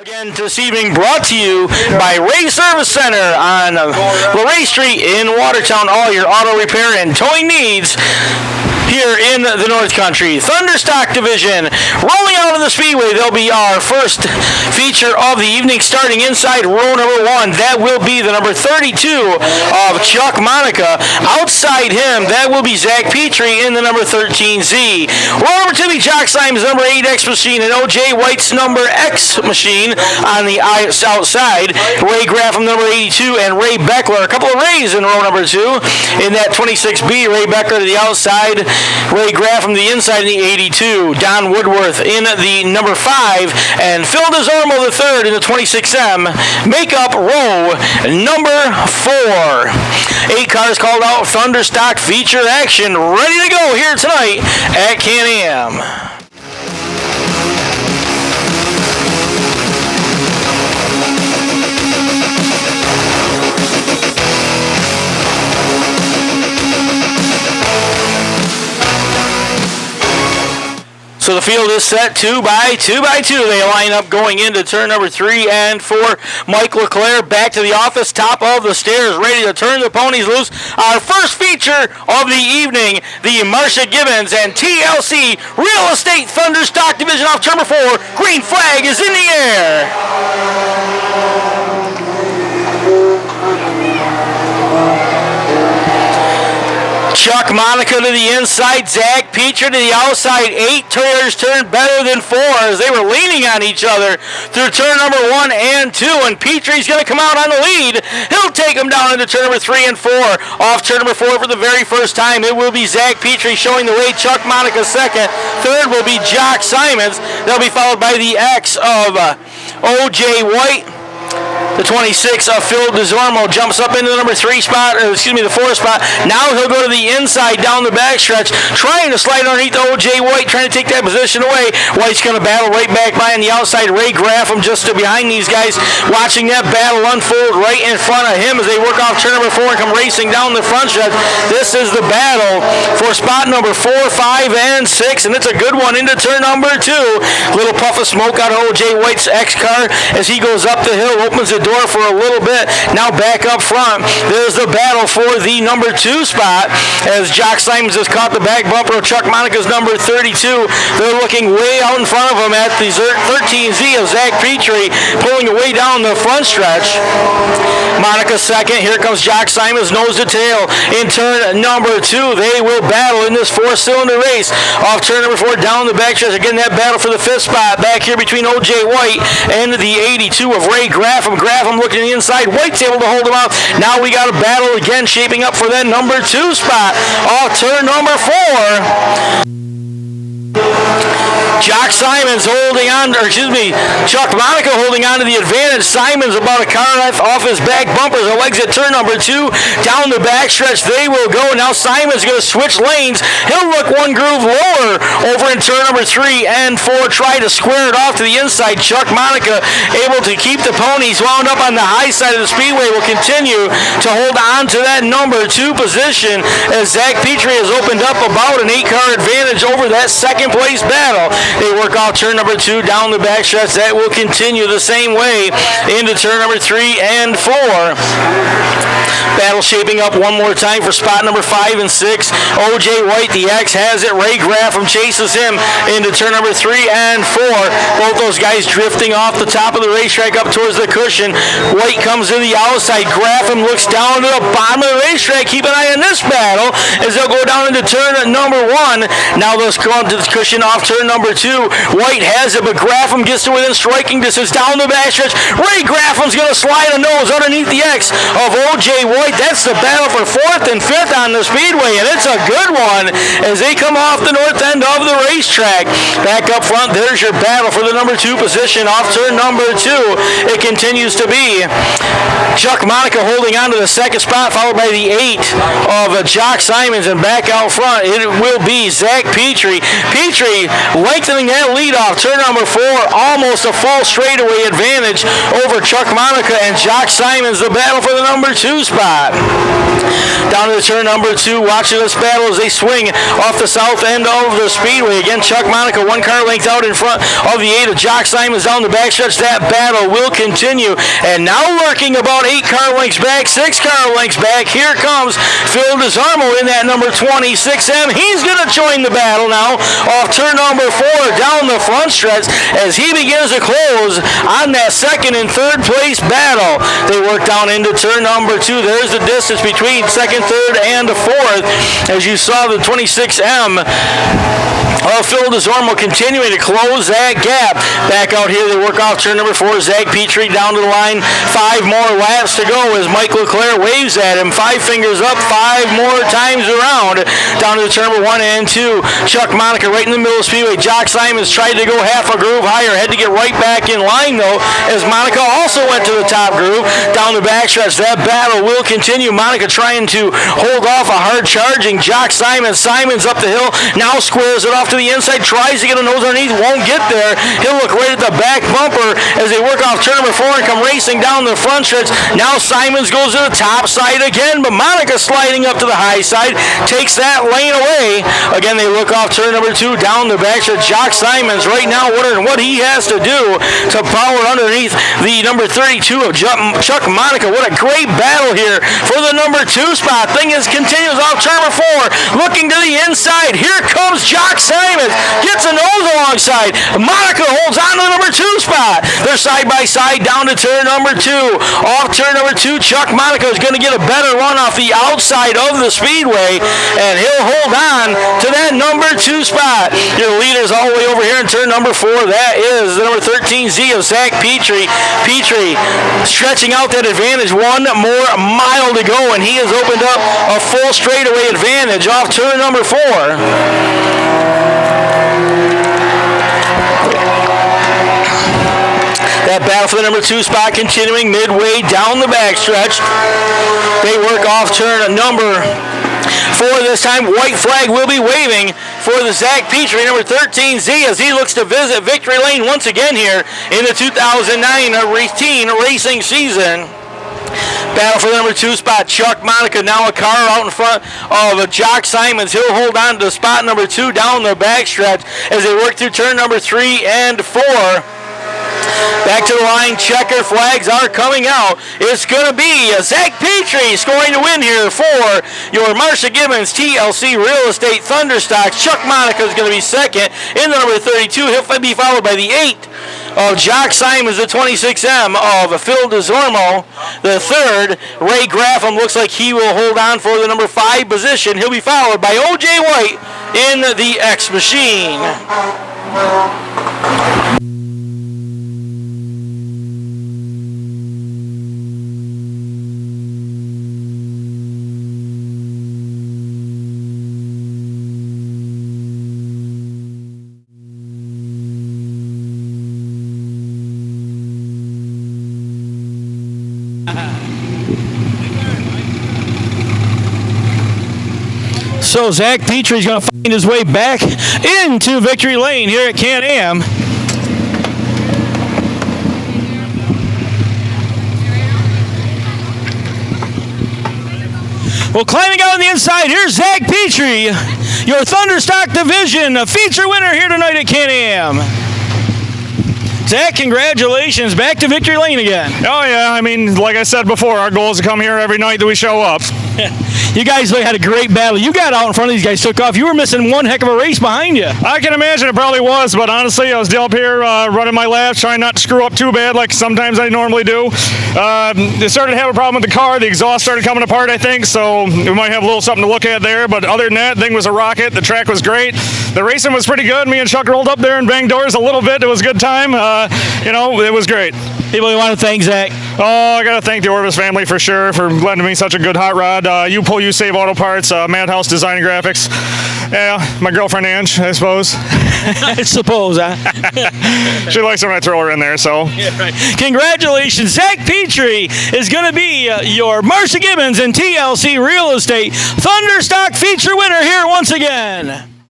Again this evening brought to you by Ray Service Center on LaRae Street in Watertown. All your auto repair and towing needs here in the North Country. Thunderstock Division rolling out of the Speedway. They'll be our first feature of the evening starting inside row number 1. That will be the number 32 of Chuck Monica. Outside him, that will be Zach Petrie in the number 13Z. Row number 2 be Jock Simon's number 8X machine and OJ White's number X machine on the outside. Ray Graffam number 82 and Ray Beckler. A couple of Rays in row number 2. In that 26B, Ray Beckler to the outside. Ray Graff from the inside in the 82. Don Woodworth in the number 5. And Phil DeZormo the third in the 26M. Make up row number 4. 8 cars called out. Thunderstock feature action. Ready to go here tonight at Can-Am. So the field is set 2 by 2 by 2. They line up going into turn number 3 and 4. Mike LeClaire back to the office, top of the stairs, ready to turn the ponies loose. Our first feature of the evening, the Marcia Gibbons and TLC Real Estate Thunderstock Division off turn number 4. Green flag is in the air. Chuck Monica to the inside, Zach Petrie to the outside. 8 tires turned better than 4 as they were leaning on each other through turn number 1 and 2. And Petrie's going to come out on the lead. He'll take them down into turn number 3 and 4. Off turn number 4 for the very first time, it will be Zach Petrie showing the way. Chuck Monica second. Third will be Jock Simons. They'll be followed by the X of OJ White. The 26 of Phil DeZormo jumps up into the number 3 spot, the 4 spot. Now he'll go to the inside down the backstretch, trying to slide underneath O.J. White, trying to take that position away. White's going to battle right back by on the outside. Ray Graffam just behind these guys, watching that battle unfold right in front of him as they work off turn number 4 and come racing down the front stretch. This is the battle for spot number 4, 5, and 6, and it's a good one into turn number 2. Little puff of smoke out of O.J. White's X car as he goes up the hill, opens the door for a little bit. Now back up front, there's the battle for the number 2 spot as Jock Simons has caught the back bumper of Chuck Monica's number 32. They're looking way out in front of him at the 13Z of Zach Petrie, pulling away down the front stretch. Monica second. Here comes Jock Simons nose to tail in turn number 2. They will battle in this 4-cylinder race off turn number 4 down the backstretch. Again, that battle for the 5th spot back here between O.J. White and the 82 of Ray Graffam. Graffam looking to the inside. White's able to hold him out. Now we got a battle again shaping up for that number 2 spot off turn number 4. Jock Simons holding on, Chuck Monica holding on to the advantage. Simons about a car length off his back bumpers and legs at turn number 2. Down the backstretch they will go. Now Simons going to switch lanes. He'll look one groove lower over in turn number 3 and 4. Try to square it off to the inside. Chuck Monica able to keep the ponies wound up on the high side of the Speedway. Will continue to hold on to that number 2 position as Zach Petrie has opened up about an 8-car advantage over that second place battle. They work out turn number 2 down the backstretch. That will continue the same way into turn number 3 and 4. Battle shaping up one more time for spot number 5 and 6. O.J. White, the X, has it. Ray Graffam chases him into turn number 3 and 4. Both those guys drifting off the top of the racetrack up towards the cushion. White comes to the outside. Graffam looks down to the bottom of the racetrack. Keep an eye on this battle as they'll go down into turn number 1. Now they'll go into the cushion off turn number 2. White has it, but Graffam gets to within striking distance down the backstretch. Ray Graffam's going to slide a nose underneath the X of O.J. White. That's the battle for 4th and 5th on the Speedway, and it's a good one as they come off the north end of the racetrack. Back up front, there's your battle for the number 2 position off turn number 2. It continues to be Chuck Monica holding on to the 2nd spot, followed by the 8 of Jock Simons, and back out front it will be Zach Petrie. Petrie, like lengthening that lead off. Turn number 4, almost a full straightaway advantage over Chuck Monica and Jock Simons, the battle for the number 2 spot. Down to the turn number 2, watching this battle as they swing off the south end of the Speedway. Again, Chuck Monica 1 car length out in front of the 8 of Jock Simons down the backstretch. That battle will continue. And now lurking about 8 car lengths back, 6 car lengths back. Here comes Phil DeZarmo in that number 26M. He's going to join the battle now off turn number 4 down the front stretch as he begins to close on that second and third place battle. They work down into turn number 2. There's the distance between second, third, and fourth. As you saw, the 26M Phil DeZarmo continuing to close that gap. Back out here, they work off turn number 4. Zach Petrie down to the line. 5 more laps to go as Mike LeClaire waves at him. 5 fingers up, 5 more times around. Down to the turn number 1 and 2. Chuck Monica right in the middle of Speedway. Jock Simons tried to go half a groove higher. Had to get right back in line, though, as Monica also went to the top groove. Down the backstretch, that battle will continue. Monica trying to hold off a hard charging Jock Simons. Simons up the hill, now squares it off to the inside, tries to get a nose underneath, won't get there. He'll look right at the back bumper as they work off turn number 4 and come racing down the front stretch. Now Simons goes to the top side again, but Monica sliding up to the high side, takes that lane away. Again, they look off turn number 2 down the back stretch. Jock Simons right now wondering what he has to do to power underneath the number 32 of Chuck Monica. What a great battle here for the number 2 spot. Thing is, continues off turn number 4, looking to the inside. Here comes Jock Simons, gets a nose alongside. Monica holds on to the number 2 spot. They're side by side down to turn number 2. Off turn number 2, Chuck Monica is going to get a better run off the outside of the Speedway, and he'll hold on to that number 2 spot. Your leaders all the way over here in turn number 4. That is the number 13Z of Zach Petrie. Petrie stretching out that advantage. 1 more mile to go, and he has opened up a full straightaway advantage off turn number 4. That battle for the number 2 spot continuing midway down the backstretch. They work off turn number 4 this time. White flag will be waving for the Zach Petrie, number 13Z, as he looks to visit victory lane once again here in the 2009 teen racing season. Battle for the number 2 spot. Chuck Monica now a car out in front of Jock Simons. He'll hold on to spot number 2 down the backstretch as they work through turn number 3 and 4. Back to the line, checker flags are coming out. It's going to be Zach Petrie scoring to win here for your Marcia Gibbons TLC Real Estate Thunderstocks. Chuck Monica is going to be second in the number 32. He'll be followed by the 8 of Jock Simons, the 26M of Phil DeZarmo. The 3rd, Ray Graffam, looks like he will hold on for the number 5 position. He'll be followed by O.J. White in the X Machine. So Zach Petrie's going to find his way back into victory lane here at Can-Am. Well, climbing out on the inside, here's Zach Petrie, your Thunderstock Division feature winner here tonight at Can-Am. Zach, congratulations. Back to victory lane again. Oh, yeah. I mean, like I said before, our goal is to come here every night that we show up. You guys had a great battle. You got out in front of these guys, took off. You were missing one heck of a race behind you. I can imagine it probably was, but honestly, I was still up here running my laps, trying not to screw up too bad like sometimes I normally do. They started to have a problem with the car. The exhaust started coming apart, I think, so we might have a little something to look at there. But other than that, the thing was a rocket. The track was great. The racing was pretty good. Me and Chuck rolled up there and banged doors a little bit. It was a good time. It was great. People you want to thank, Zach? Oh, I got to thank the Orvis family for sure for lending me such a good hot rod. You Save Auto Parts, Madhouse Design and Graphics. Yeah, my girlfriend Ange, I suppose. I suppose, huh? She likes it when I throw her in there, so. Yeah, right. Congratulations. Zach Petrie is going to be your Marcia Gibbons and TLC Real Estate Thunderstock feature winner here once again.